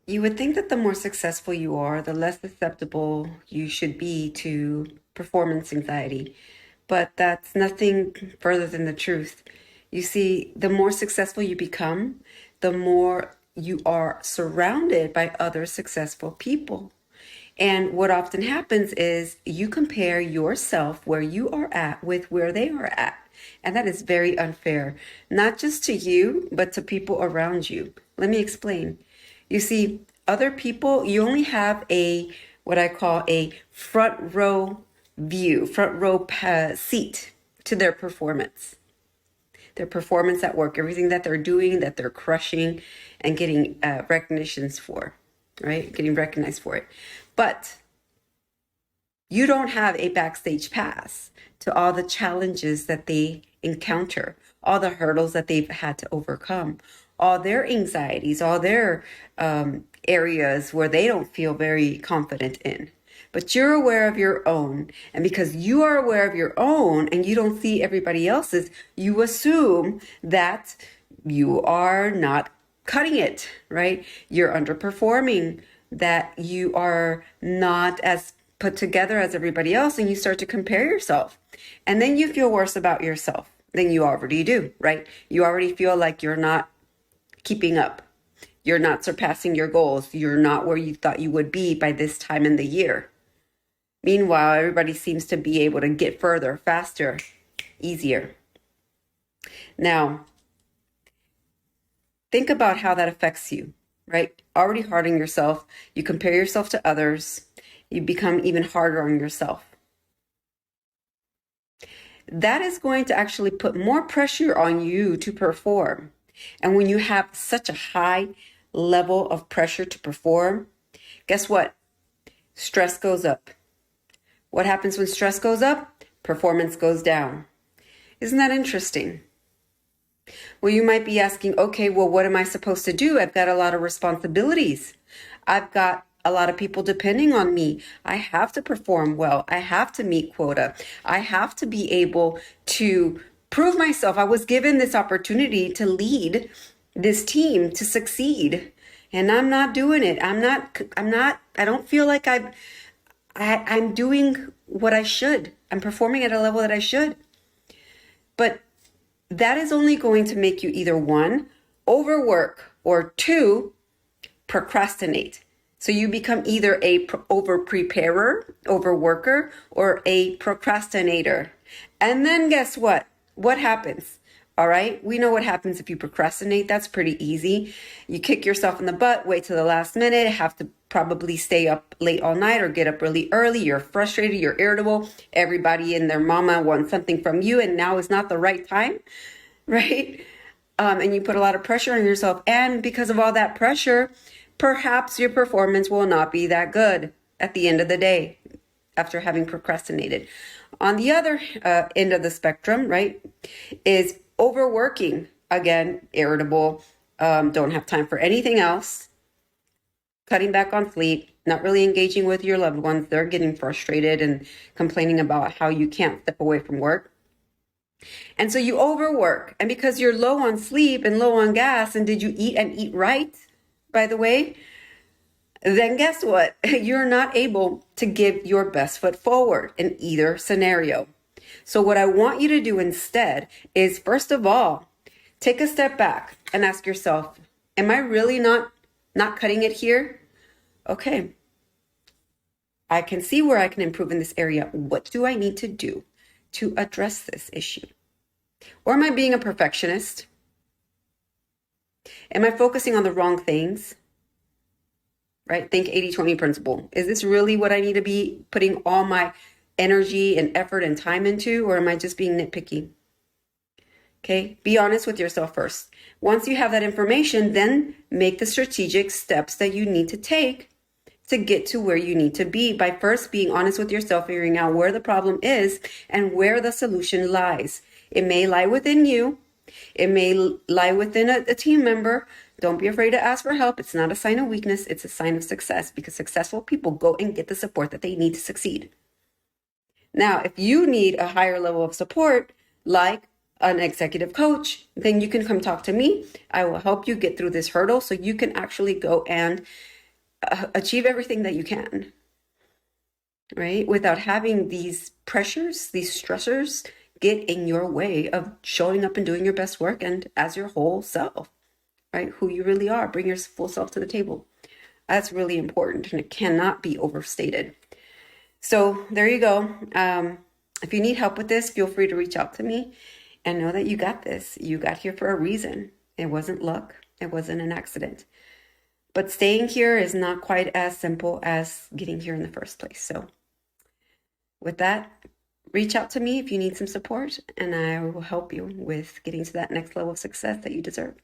You would think that the more successful you are, the less susceptible you should be to performance anxiety. But that's nothing further than the truth. You see, the more successful you become, the more you are surrounded by other successful people. And what often happens is you compare yourself where you are at with where they are at. And that is very unfair, not just to you, but to people around you. Let me explain. You see, other people, you only have what I call a front row view, front row seat to their performance at work, everything that they're doing, that they're crushing and getting recognitions for, right? Getting recognized for it. But you don't have a backstage pass to all the challenges that they encounter, all the hurdles that they've had to overcome, all their anxieties, all their areas where they don't feel very confident in. But you're aware of your own. And because you are aware of your own and you don't see everybody else's, you assume that you are not cutting it, right? You're underperforming, that you are not as put together as everybody else, and you start to compare yourself. And then you feel worse about yourself than you already do, right? You already feel like you're not keeping up. You're not surpassing your goals. You're not where you thought you would be by this time in the year. Meanwhile, everybody seems to be able to get further, faster, easier. Now, think about how that affects you, right? Already hard on yourself. You compare yourself to others. You become even harder on yourself. That is going to actually put more pressure on you to perform. And when you have such a high level of pressure to perform, guess what? Stress goes up. What happens when stress goes up? Performance goes down. Isn't that interesting? Well, you might be asking, okay, well, what am I supposed to do? I've got a lot of responsibilities. I've got a lot of people depending on me. I have to perform well. I have to meet quota. I have to be able to prove myself. I was given this opportunity to lead this team to succeed, and I'm not doing it. I don't feel like I'm doing what I should. I'm performing at a level that I should. But that is only going to make you either one, overwork, or two, procrastinate. So you become either a over-preparer, overworker, or a procrastinator. And then guess what? What happens? All right, we know what happens if you procrastinate. That's pretty easy. You kick yourself in the butt, wait till the last minute, have to probably stay up late all night or get up really early. You're frustrated, you're irritable. Everybody and their mama wants something from you, and now is not the right time, right? And you put a lot of pressure on yourself. And because of all that pressure, perhaps your performance will not be that good at the end of the day after having procrastinated. On the other end of the spectrum, right, is overworking. Again, irritable, don't have time for anything else, cutting back on sleep, not really engaging with your loved ones. They're getting frustrated and complaining about how you can't step away from work. And so you overwork. And because you're low on sleep and low on gas, and did you eat and eat right, by the way, then guess what? You're not able to give your best foot forward in either scenario. So what I want you to do instead is, first of all, take a step back and ask yourself, am I really not cutting it here? Okay. I can see where I can improve in this area. What do I need to do to address this issue? Or am I being a perfectionist? Am I focusing on the wrong things? Right? Think 80-20 principle. Is this really what I need to be putting all my energy and effort and time into, or am I just being nitpicky? Okay, be honest with yourself first. Once you have that information, then make the strategic steps that you need to take to get to where you need to be by first being honest with yourself, figuring out where the problem is and where the solution lies. It may lie within you. It may lie within a team member. Don't be afraid to ask for help. It's not a sign of weakness. It's a sign of success, because successful people go and get the support that they need to succeed. Now, if you need a higher level of support, like an executive coach, then you can come talk to me. I will help you get through this hurdle so you can actually go and achieve everything that you can, right? Without having these pressures, these stressors get in your way of showing up and doing your best work and as your whole self, right? Who you really are. Bring your full self to the table. That's really important and it cannot be overstated. So there you go. If you need help with this, feel free to reach out to me and know that you got this. You got here for a reason. It wasn't luck. It wasn't an accident. But staying here is not quite as simple as getting here in the first place. So with that, reach out to me if you need some support, and I will help you with getting to that next level of success that you deserve.